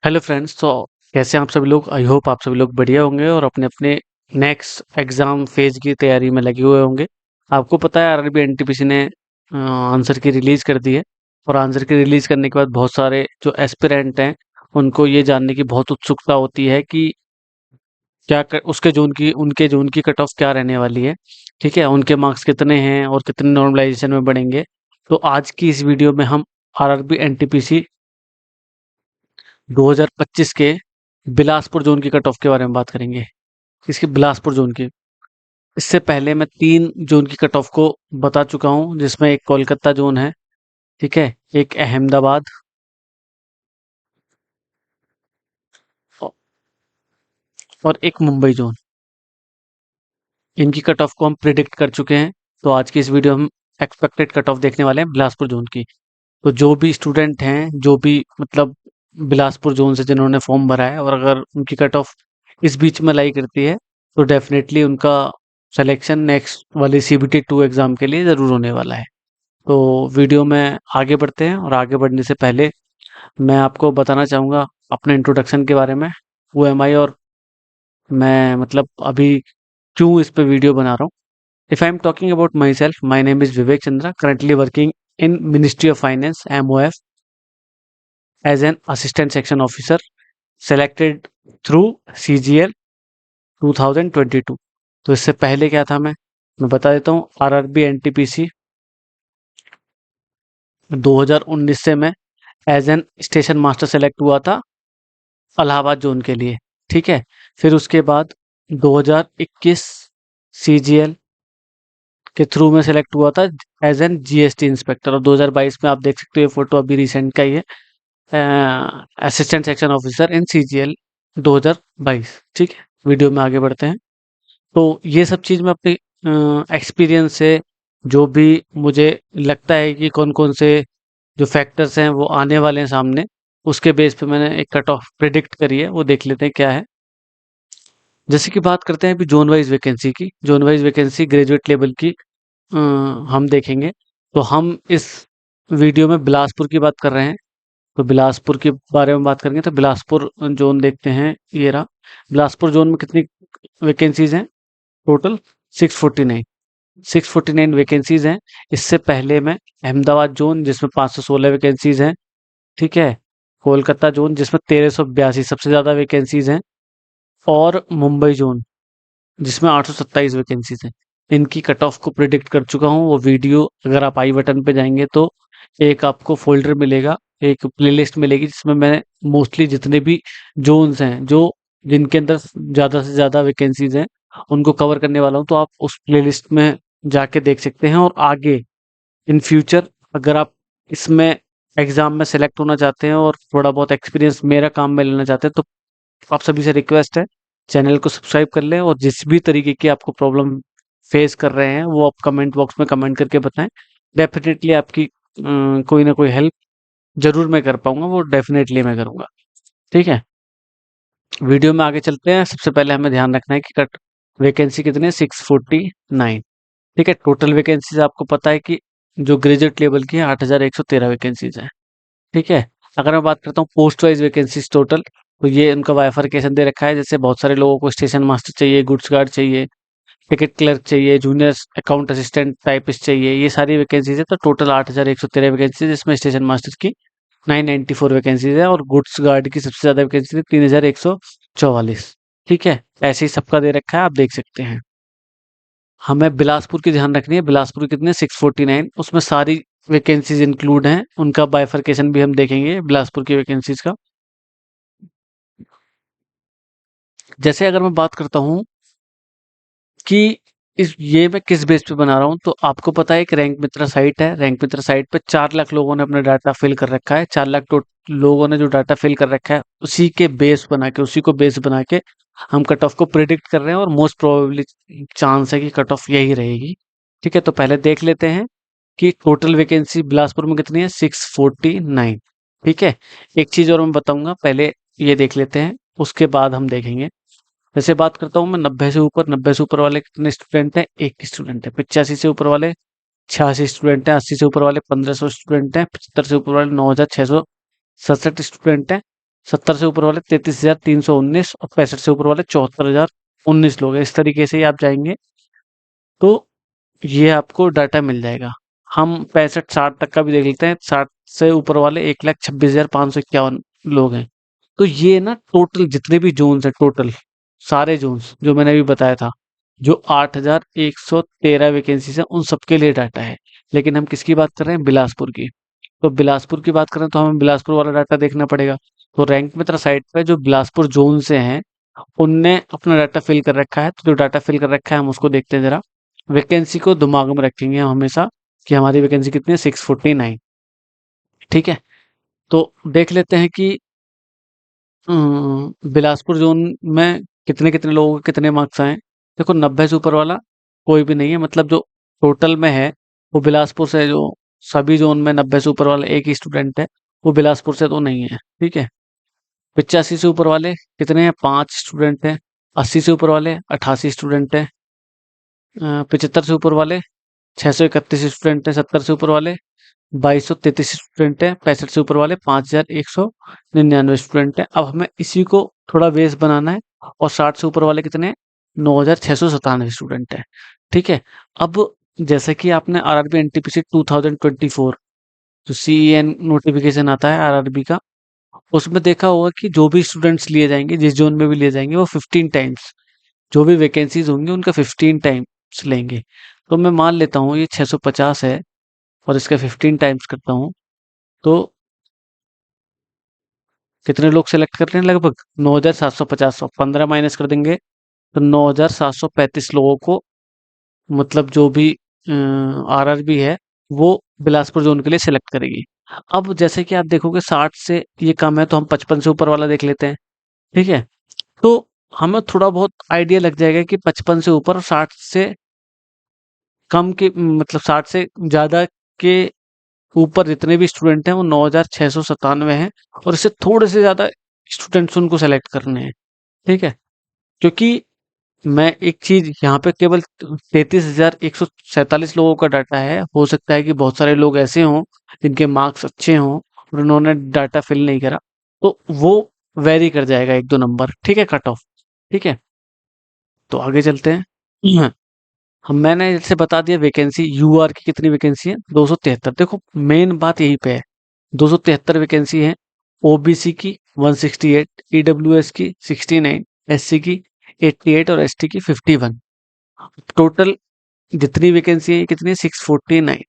Hello friends. तो कैसे हैं आप सभी लोग? आई होप आप सभी लोग बढ़िया होंगे और अपने अपने नेक्स्ट एग्जाम फेज की तैयारी में लगे हुए होंगे। आपको पता है आरआरबी एनटीपीसी ने आंसर की रिलीज कर दी है। और आंसर की रिलीज करने के बाद बहुत सारे जो एस्पिरेंट हैं उनको ये जानने की बहुत उत्सुकता होती है कि उसके जोन की उनके जोन की कट ऑफ क्या रहने वाली है। ठीक है, उनके मार्क्स कितने हैं और कितने नॉर्मलाइजेशन में बढ़ेंगे। तो आज की इस वीडियो में हम आरआरबी एनटीपीसी 2025 के बिलासपुर जोन की कट ऑफ के बारे में बात करेंगे। इसके बिलासपुर जोन की, इससे पहले मैं 3 जोन की कट ऑफ को बता चुका हूँ, जिसमें एक कोलकाता जोन है, ठीक है, एक अहमदाबाद औ- और एक मुंबई जोन। इनकी कट ऑफ को हम प्रिडिक्ट कर चुके हैं। तो आज की इस वीडियो हम एक्सपेक्टेड कट ऑफ देखने वाले हैं बिलासपुर जोन की। तो जो भी स्टूडेंट हैं, जो भी मतलब बिलासपुर जोन से जिन्होंने फॉर्म भरा है, और अगर उनकी कट ऑफ इस बीच में लाई करती है तो डेफिनेटली उनका सिलेक्शन नेक्स्ट वाली सीबीटी 2 एग्जाम के लिए ज़रूर होने वाला है। तो वीडियो में आगे बढ़ते हैं, और आगे बढ़ने से पहले मैं आपको बताना चाहूँगा अपने इंट्रोडक्शन के बारे में। वो एम आई, और मैं मतलब अभी क्यों इस पे वीडियो बना रहा हूँ। If I am talking about my self, my name is Vivek Chandra, currently working in ministry of finance MOF as an assistant section officer, selected through CGL 2022। तो इससे पहले क्या था मैं बता देता हूँ। आरआरबी एनटीपीसी 2019 से मैं as an station master select हुआ था इलाहाबाद जोन के लिए। ठीक है, फिर उसके बाद 2021 सीजीएल के थ्रू में सेलेक्ट हुआ था एज एन जीएसटी इंस्पेक्टर, और 2022 में आप देख सकते हो, ये फोटो अभी रिसेंट का ही है, assistant section officer in CGL 2022। ठीक है, वीडियो में आगे बढ़ते हैं। तो ये सब चीज़ मैं अपने एक्सपीरियंस से, जो भी मुझे लगता है कि कौन कौन से जो फैक्टर्स हैं वो आने वाले हैं सामने, उसके बेस पे मैंने एक कट ऑफ प्रिडिक्ट करी है, वो देख लेते हैं क्या है। जैसे कि बात करते हैं अभी जोन वाइज वैकेंसी की। Zone wise vacancy graduate level की अ, हम देखेंगे। तो हम इस वीडियो में बिलासपुर की बात कर रहे हैं। तो बिलासपुर के बारे में बात करेंगे तो बिलासपुर जोन देखते हैं, ये रहा। बिलासपुर जोन में कितनी वैकेंसीज हैं? टोटल 649। 649 वैकेंसीज हैं। इससे पहले मैं अहमदाबाद जोन, जिसमें 516 वैकेंसीज हैं, ठीक है, कोलकाता जोन जिसमें 1382 सबसे ज़्यादा वैकेंसीज हैं, और मुंबई जोन जिसमें 827 वैकेंसीज हैं। इनकी कट ऑफ को प्रिडिक्ट कर चुका हूँ। वो वीडियो अगर आप आई बटन पे जाएंगे तो एक आपको फोल्डर मिलेगा, एक प्लेलिस्ट मिलेगी, जिसमें मैंने मोस्टली जितने भी जोन्स हैं, जो जिनके अंदर ज़्यादा से ज़्यादा वैकेंसीज हैं, उनको कवर करने वाला हूँ। तो आप उस प्लेलिस्ट में जाके देख सकते हैं। और आगे इन फ्यूचर अगर आप इसमें एग्जाम में सेलेक्ट होना चाहते हैं और थोड़ा बहुत एक्सपीरियंस मेरा काम में लेना चाहते हैं, तो आप सभी से रिक्वेस्ट है, चैनल को सब्सक्राइब कर लें, और जिस भी तरीके की आपको प्रॉब्लम फेस कर रहे हैं वो आप कमेंट बॉक्स में कमेंट करके बताएं। डेफिनेटली आपकी कोई ना कोई हेल्प जरूर मैं कर पाऊंगा, वो डेफिनेटली मैं करूंगा। ठीक है, वीडियो में आगे चलते हैं। सबसे पहले हमें ध्यान रखना है कि कट वैकेंसी कितनी है? 649। ठीक है, टोटल वैकेंसीज आपको पता है कि जो ग्रेजुएट लेवल की है 8113 वैकेंसीज है। ठीक है, अगर मैं बात करता हूँ पोस्ट वाइज वैकेंसीज टोटल, तो ये उनका बाइफरकेशन दे रखा है। जैसे बहुत सारे लोगों को स्टेशन मास्टर चाहिए, गुड्स गार्ड चाहिए, टिकट क्लर्क चाहिए, जूनियर अकाउंट असिस्टेंट टाइपिस्ट चाहिए, ये सारी वैकेंसीज है। तो टोटल 8113 वैकेंसीज, इसमें स्टेशन मास्टर की 994 वैकेंसीज है, और गुड्स गार्ड की सबसे ज्यादा वैकेंसी है 3144। ठीक है, ऐसे ही सबका दे रखा है, आप देख सकते हैं। हमें बिलासपुर की ध्यान रखनी है। बिलासपुर की कितने? 649। उसमें सारी वैकेंसीज इंक्लूड हैं, उनका बाइफरकेशन भी हम देखेंगे बिलासपुर की वैकेंसीज का। जैसे अगर मैं बात करता हूँ कि इस ये मैं किस बेस पे बना रहा हूँ, तो आपको पता है एक रैंक मित्रा साइट है। रैंक मित्रा साइट पे 4 लाख लोगों ने अपना डाटा फिल कर रखा है। 4 लाख लोगों ने जो डाटा फिल कर रखा है, उसी के बेस बना के, उसी को बेस बना के हम कट ऑफ को प्रिडिक्ट कर रहे हैं, और मोस्ट प्रोबेबली चांस है कि कट ऑफ यही रहेगी। ठीक है, तो पहले देख लेते हैं कि टोटल वैकेंसी बिलासपुर में कितनी है? 649। ठीक है, एक चीज और मैं बताऊंगा, पहले ये देख लेते हैं, उसके बाद हम देखेंगे। जैसे बात करता हूँ मैं 90 से ऊपर वाले कितने स्टूडेंट हैं? एक स्टूडेंट है। 85 से ऊपर वाले 86 स्टूडेंट हैं। 80 से ऊपर वाले 1500 स्टूडेंट हैं। 75 से ऊपर वाले 9667 स्टूडेंट हैं। 70 से ऊपर वाले 33,319 और 65 से ऊपर वाले 74,019 लोग हैं। इस तरीके से ही आप जाएंगे तो ये आपको डाटा मिल जाएगा। हम 65-60 तक का भी देख लेते हैं। 60 से ऊपर वाले 1,26,551 लोग हैं। तो ये ना टोटल जितने भी जोन्स हैं, टोटल सारे जोन्स जो मैंने अभी बताया था, जो 8,113 वैकेंसीज हैं, उन सबके लिए डाटा है। लेकिन हम किसकी बात कर रहे हैं? बिलासपुर की। तो बिलासपुर की बात करें तो हमें बिलासपुर वाला डाटा देखना पड़ेगा। तो रैंक में तरह साइड पे जो बिलासपुर जोन से हैं, उनने अपना डाटा फिल कर रखा है। तो जो डाटा फिल कर रखा है हम उसको देखते हैं जरा। वैकेंसी को दिमाग में रखेंगे हम हमेशा कि हमारी वैकेंसी कितनी है, 649। ठीक है, तो देख लेते हैं कि बिलासपुर जोन में कितने कितने लोगों के कितने मार्क्स आए। देखो 90 से ऊपर वाला कोई भी नहीं है, मतलब जो टोटल में है वो बिलासपुर से, जो सभी जोन में 90 से ऊपर वाला एक ही स्टूडेंट है, वो बिलासपुर से तो नहीं है। ठीक है, 85 से ऊपर वाले कितने हैं? 5 स्टूडेंट हैं। 80 से ऊपर वाले 88 स्टूडेंट हैं। 75 से ऊपर वाले 631 स्टूडेंट हैं। 70 से ऊपर वाले 2233 स्टूडेंट हैं। 65 से ऊपर वाले 5199 स्टूडेंट हैं। अब हमें इसी को थोड़ा बेस बनाना है। और 60 से ऊपर वाले कितने हैं? 9697 स्टूडेंट हैं। ठीक है, अब जैसे कि आपने आरआरबी एनटीपीसी 2024 जो सीईएन नोटिफिकेशन आता है आरआरबी का, उसमें देखा होगा कि जो भी स्टूडेंट्स लिए जाएंगे, जिस जोन में भी लिए जाएंगे, वो 15 टाइम्स, जो भी वैकेंसीज होंगी उनका 15 टाइम्स लेंगे। तो मैं मान लेता हूँ ये 650 है और इसका 15 टाइम्स करता हूँ, तो कितने लोग सेलेक्ट कर रहे हैं? लगभग 9,750। 15 माइनस कर देंगे तो 9,735 लोगों को, मतलब जो भी आरआरबी है वो बिलासपुर जोन के लिए सिलेक्ट करेगी। अब जैसे कि आप देखोगे 60 से ये कम है, तो हम 55 से ऊपर वाला देख लेते हैं। ठीक है, तो हमें थोड़ा बहुत आइडिया लग जाएगा कि 55 से ऊपर और 60 से कम के, मतलब 60 से ज्यादा के ऊपर जितने भी स्टूडेंट हैं वो 9,697 हैं। और इससे थोड़े से ज्यादा स्टूडेंट्स उनको सेलेक्ट करने हैं। ठीक है, क्योंकि मैं एक चीज यहाँ पे केवल 33,147 लोगों का डाटा है। हो सकता है कि बहुत सारे लोग ऐसे हों जिनके मार्क्स अच्छे हों और उन्होंने डाटा फिल नहीं करा, तो वो वेरी कर जाएगा एक दो नंबर। ठीक है, कट ऑफ। ठीक है, तो आगे चलते हैं। हम मैंने जैसे बता दिया वैकेंसी, यूआर की कितनी वैकेंसी है? 273। देखो मेन बात यहीं पे है, 273 वैकेंसी है। ओबीसी की 168, ईडब्ल्यूएस की 69, एससी की 88 और एसटी की 51। टोटल जितनी वैकेंसी है ये कितनी है? 649।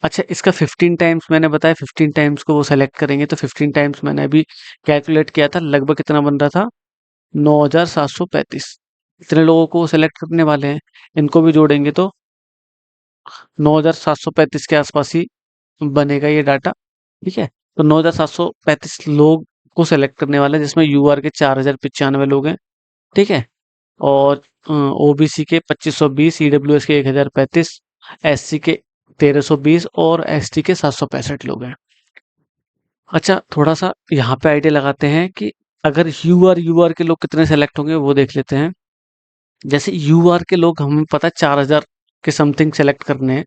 अच्छा, इसका 15 टाइम्स मैंने बताया, 15 टाइम्स को वो सेलेक्ट करेंगे, तो 15 टाइम्स मैंने अभी कैलकुलेट किया था, लगभग कितना बन रहा था? 9,735। इतने लोगों को वो सेलेक्ट करने वाले हैं। इनको भी जोड़ेंगे तो 9,735 के आसपास ही बनेगा ये डाटा। ठीक है, तो 9,735 लोग को सेलेक्ट करने वाले हैं, जिसमें यूआर के 4,095 लोग हैं। ठीक है, और ओबीसी के 2,520, ईडब्ल्यूएस के 1,035, एससी के 1,320 और एसटी के 765 लोग हैं। अच्छा, थोड़ा सा यहाँ पे आइडिया लगाते हैं कि अगर यूआर के लोग कितने सेलेक्ट होंगे वो देख लेते हैं। जैसे यूआर के लोग हमें पता है 4,000 के समथिंग सेलेक्ट करने हैं,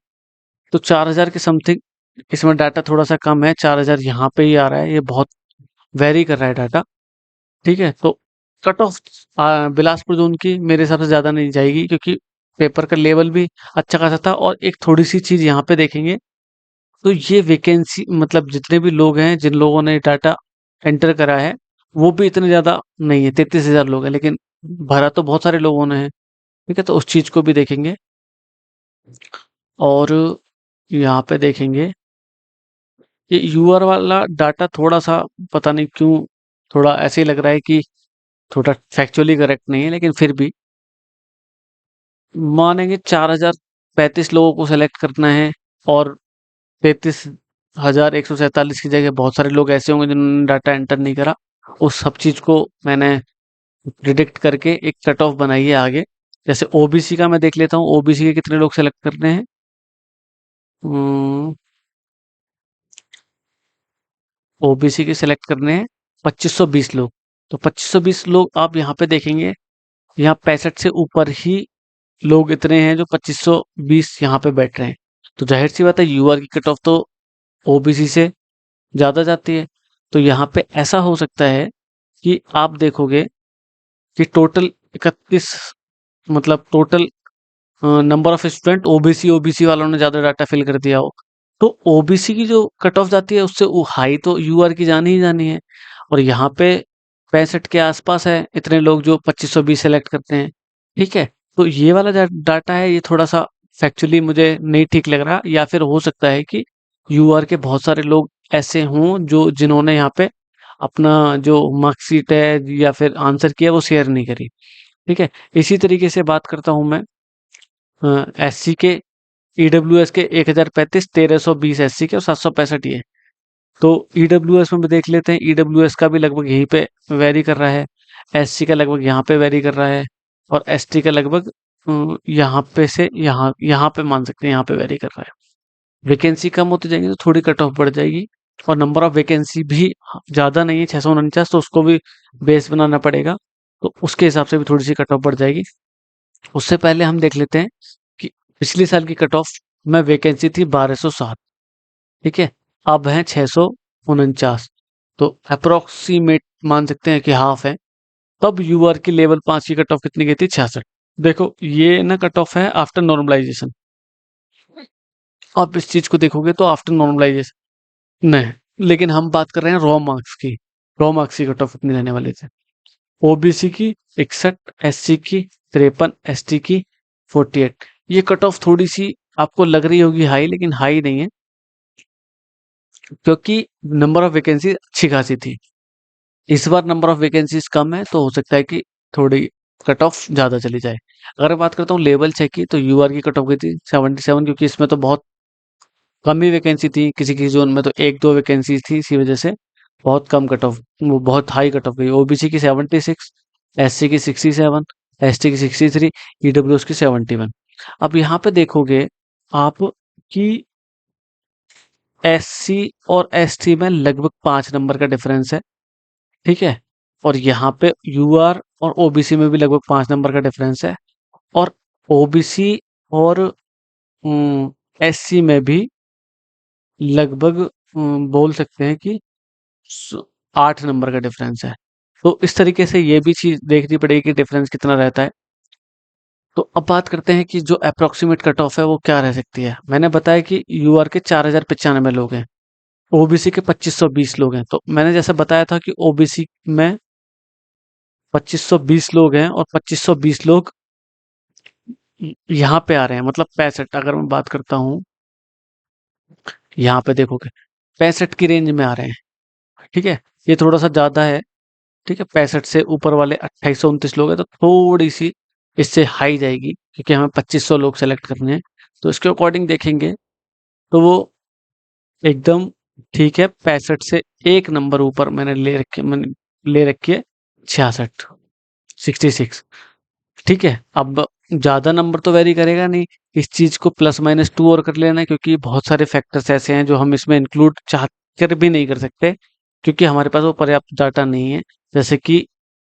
तो 4,000 के समथिंग, इसमें डाटा थोड़ा सा कम है। 4,000 यहाँ पे ही आ रहा है, ये बहुत वेरी कर रहा है डाटा। ठीक है, तो कट ऑफ बिलासपुर जोन की मेरे हिसाब से ज़्यादा नहीं जाएगी, क्योंकि पेपर का लेवल भी अच्छा खासा था। और एक थोड़ी सी चीज़ यहाँ पे देखेंगे, तो ये वैकेंसी, मतलब जितने भी लोग हैं, जिन लोगों ने डाटा एंटर करा है, वो भी इतने ज़्यादा नहीं है। 33,000 लोग हैं, लेकिन भरा तो बहुत सारे लोगों ने है। ठीक है, तो उस चीज़ को भी देखेंगे। और यहाँ पे देखेंगे ये यूआर वाला डाटा थोड़ा सा, पता नहीं क्यों, थोड़ा ऐसे ही लग रहा है कि थोड़ा फैक्चुअली करेक्ट नहीं है, लेकिन फिर भी मानेंगे 4,035 लोगों को सेलेक्ट करना है। और 33,147 की जगह बहुत सारे लोग ऐसे होंगे जिन्होंने डाटा एंटर नहीं करा। उस सब चीज को मैंने प्रिडिक्ट करके एक कट ऑफ बनाई है आगे। जैसे ओबीसी का मैं देख लेता हूँ, ओबीसी के कितने लोग सेलेक्ट करने हैं। ओबीसी के सिलेक्ट करने हैं 2,520 लोग। तो 2,520 लोग आप यहाँ पे देखेंगे, यहाँ 65 से ऊपर ही लोग इतने हैं जो 2,520 यहाँ पे बैठ रहे हैं। तो जाहिर सी बात है यूआर की कट ऑफ तो ओबीसी से ज्यादा जाती है। तो यहाँ पे ऐसा हो सकता है कि आप देखोगे कि टोटल 31, मतलब total number of student OBC OBC वालों ने ज़्यादा डाटा फिल कर दिया हो, तो ओबीसी की जो कट ऑफ जाती है उससे वो हाई तो यूआर की जानी ही जानी है। और यहाँ पे 65 के आसपास है इतने लोग जो 2520 सेलेक्ट करते हैं, ठीक है। तो ये वाला डाटा है, ये थोड़ा सा फैक्चुअली मुझे नहीं ठीक लग रहा, या फिर हो सकता है कि यूआर के बहुत सारे लोग ऐसे हों जो जिन्होंने यहाँ पे अपना जो मार्कशीट है या फिर आंसर किया वो शेयर नहीं करी, ठीक है। इसी तरीके से बात करता हूँ मैं एससी के, ईडब्ल्यूएस के 1035, 1320 एससी के और 765 ये। तो ईडब्ल्यूएस में भी देख लेते हैं, ईडब्ल्यूएस का भी लगभग यहीं पे वेरी कर रहा है, एससी का लगभग यहाँ पे वेरी कर रहा है, और एसटी का लगभग यहाँ पे से यहाँ यहाँ पे मान सकते हैं, यहाँ पे वेरी कर रहा है। वैकेंसी कम होती जाएगी तो थोड़ी कट ऑफ बढ़ जाएगी, और नंबर ऑफ वैकेंसी भी ज़्यादा नहीं है 649, तो उसको भी बेस बनाना पड़ेगा, तो उसके हिसाब से भी थोड़ी सी कट ऑफ बढ़ जाएगी। उससे पहले हम देख लेते हैं कि पिछले साल की कट ऑफ में वैकेंसी थी 1207, ठीक है, अब है 649, तो अप्रोक्सीमेट मान सकते हैं कि हाफ है। तब यूआर की लेवल 5 की कट ऑफ कितनी गई थी? 66। देखो ये ना कट ऑफ है आफ्टर नॉर्मलाइजेशन, आप इस चीज को देखोगे तो आफ्टर नॉर्मलाइजेशन नहीं, लेकिन हम बात कर रहे हैं रॉ मार्क्स की। रॉ मार्क्स की कट ऑफ कितनी रहने वाली थी? ओबीसी की 61, एससी की 53, एसटी की 48। ये कट ऑफ थोड़ी सी आपको लग रही होगी हाई, लेकिन हाई नहीं है, क्योंकि नंबर ऑफ वैकेंसी अच्छी खासी थी। इस बार नंबर ऑफ वैकेंसीज कम है, तो हो सकता है कि थोड़ी कट ऑफ ज़्यादा चली जाए। अगर मैं बात करता हूँ लेवल 6 की, तो यूआर की कट ऑफ गई थी 77, क्योंकि इसमें तो बहुत कम ही वैकेंसी थी, किसी किसी जोन में तो 1-2 वैकेंसी थी, इसी वजह से बहुत कम कट ऑफ, वो बहुत हाई कट ऑफ गई। ओबीसी की 76, एससी की 67, एसटी की 63, ईडब्ल्यूएस की 71। अब यहाँ पे देखोगे आप कि एससी और एसटी में लगभग 5 नंबर का डिफरेंस है, ठीक है। और यहाँ पे यूआर और ओबीसी में भी लगभग 5 नंबर का डिफरेंस है, और ओबीसी और एससी में भी लगभग बोल सकते हैं कि 8 नंबर का डिफरेंस है। तो इस तरीके से ये भी चीज देखनी पड़ेगी कि डिफरेंस कितना रहता है। तो अब बात करते हैं कि जो अप्रोक्सीमेट कट ऑफ है वो क्या रह सकती है। मैंने बताया कि यूआर के 4095 लोग हैं, ओबीसी के 2520 लोग हैं। तो मैंने जैसे बताया था कि ओबीसी में 2520 लोग हैं और 2520 लोग यहाँ पे आ रहे हैं, मतलब 65। अगर मैं बात करता हूँ, यहाँ पे देखोगे 65 की रेंज में आ रहे हैं, ठीक है। ये थोड़ा सा ज्यादा है, ठीक है। 65 से ऊपर वाले 2829 लोग हैं, तो थोड़ी सी इससे हाई जाएगी, क्योंकि हमें 2500 लोग सेलेक्ट करने हैं। तो इसके अकॉर्डिंग देखेंगे तो वो एकदम ठीक है। 65 से एक नंबर ऊपर मैंने ले रखी है 66, 66, ठीक है। अब ज़्यादा नंबर तो वेरी करेगा नहीं, इस चीज़ को +-2 और कर लेना है, क्योंकि बहुत सारे फैक्टर्स ऐसे हैं जो हम इसमें इंक्लूड चाह कर भी नहीं कर सकते, क्योंकि हमारे पास वो पर्याप्त डाटा नहीं है। जैसे कि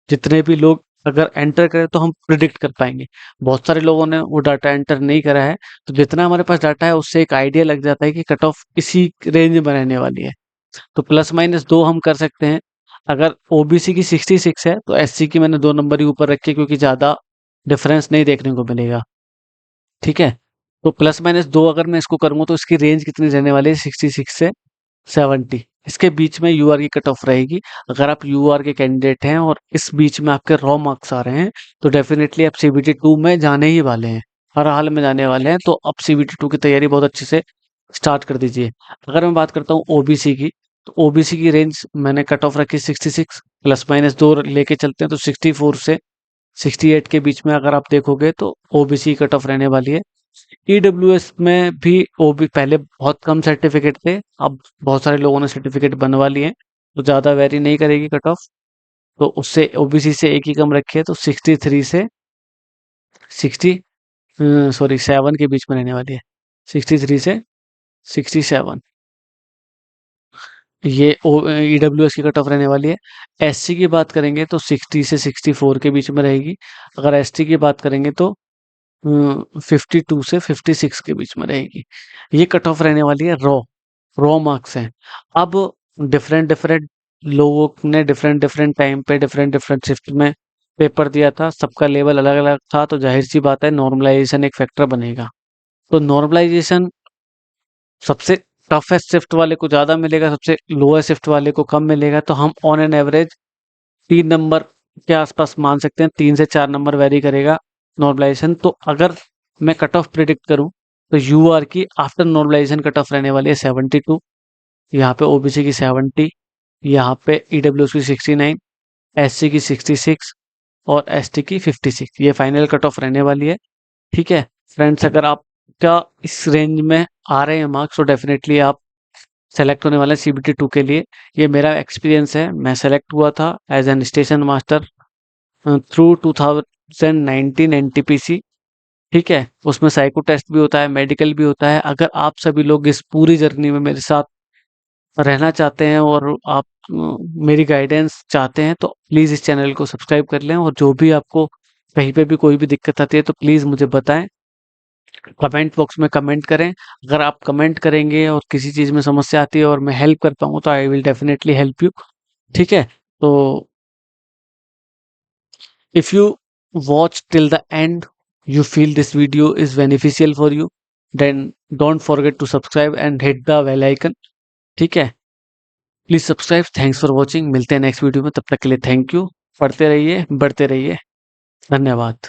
जितने भी लोग अगर एंटर करें तो हम प्रिडिक्ट कर पाएंगे, बहुत सारे लोगों ने वो डाटा एंटर नहीं करा है, तो जितना हमारे पास डाटा है उससे एक आइडिया लग जाता है कि कट ऑफ इसी रेंज में रहने वाली है। तो +-2 हम कर सकते हैं। अगर ओबीसी की 66 है तो एससी की मैंने 2 नंबर ही ऊपर रखे, क्योंकि ज़्यादा डिफरेंस नहीं देखने को मिलेगा, ठीक है। तो +-2 अगर मैं इसको करूंगा तो इसकी रेंज कितनी रहने वाली है? 66 से 70, इसके बीच में यूआर की कट ऑफ रहेगी। अगर आप यूआर के कैंडिडेट हैं और इस बीच में आपके रॉ मार्क्स आ रहे हैं, तो डेफिनेटली आप सीबीटी 2 में जाने ही वाले हैं, हर हाल में जाने वाले हैं। तो अब सीबीटी 2 की तैयारी बहुत अच्छे से स्टार्ट कर दीजिए। अगर मैं बात करता हूँ ओबीसी की, तो ओबीसी की रेंज मैंने कट ऑफ रखी 66, +-2 लेके चलते हैं तो 64 से 68 के बीच में अगर आप देखोगे तो ओबीसी कट ऑफ रहने वाली है। ईडब्ल्यूएस में भी ओबी पहले बहुत कम सर्टिफिकेट थे, अब बहुत सारे लोगों ने सर्टिफिकेट बनवा लिए हैं, तो ज़्यादा वेरी नहीं करेगी कट ऑफ। तो उससे ओबीसी से एक ही कम रखी है, तो 63 से 60 सॉरी 7 के बीच में रहने वाली है, 63 से 67, ये ईडब्ल्यूएस की कट ऑफ रहने वाली है। एससी की बात करेंगे तो 60 से 64 के बीच में रहेगी। अगर एसटी की बात करेंगे तो 52 से 56 के बीच में रहेगी। ये कट ऑफ रहने वाली है, रॉ रॉ मार्क्स हैं। अब डिफरेंट डिफरेंट लोगों ने डिफरेंट डिफरेंट टाइम पे डिफरेंट डिफरेंट शिफ्ट में पेपर दिया था, सबका लेवल अलग अलग था, तो जाहिर सी बात है नॉर्मलाइजेशन एक फैक्टर बनेगा। तो नॉर्मलाइजेशन सबसे टफेस्ट शिफ्ट वाले को ज़्यादा मिलेगा, सबसे लोएस्ट शिफ्ट वाले को कम मिलेगा। तो हम ऑन एन एवरेज 3 नंबर के आसपास मान सकते हैं, 3 से 4 नंबर वेरी करेगा नॉर्मलाइजेशन। तो अगर मैं कट ऑफ प्रिडिक्ट करूं तो यू आर की आफ्टर नॉर्मलाइजेशन कट ऑफ रहने वाली है 72, यहाँ पे ओबीसी की 70, यहाँ पे ईडब्ल्यूएस की 69, एससी की 66 और एसटी की 56। ये फाइनल कट ऑफ रहने वाली है। ठीक है फ्रेंड्स, अगर आपका इस रेंज में आ रहे हैं मार्क्स तो डेफिनेटली आप सेलेक्ट होने वाले हैं सीबीटी 2 के लिए। ये मेरा एक्सपीरियंस है, मैं सेलेक्ट हुआ था as an station master through 2019 NTPC. ठीक है, उसमें साइको टेस्ट भी होता है, मेडिकल भी होता है। अगर आप सभी लोग इस पूरी जर्नी में मेरे साथ रहना चाहते हैं और आप मेरी गाइडेंस चाहते हैं तो प्लीज़ इस चैनल को सब्सक्राइब कर लें, और जो भी आपको कहीं पे भी कोई भी दिक्कत आती है तो प्लीज़ मुझे बताएं, कमेंट बॉक्स में कमेंट करें। अगर आप कमेंट करेंगे और किसी चीज़ में समस्या आती है और मैं हेल्प कर पाऊँ तो I will definitely help you. ठीक है, तो if you watch till the end, you feel this video is beneficial for you, then don't forget to subscribe and hit the bell icon. ठीक है, please subscribe. Thanks for watching, मिलते हैं next video में, तब तक के लिए thank you. पढ़ते रहिए, बढ़ते रहिए, धन्यवाद।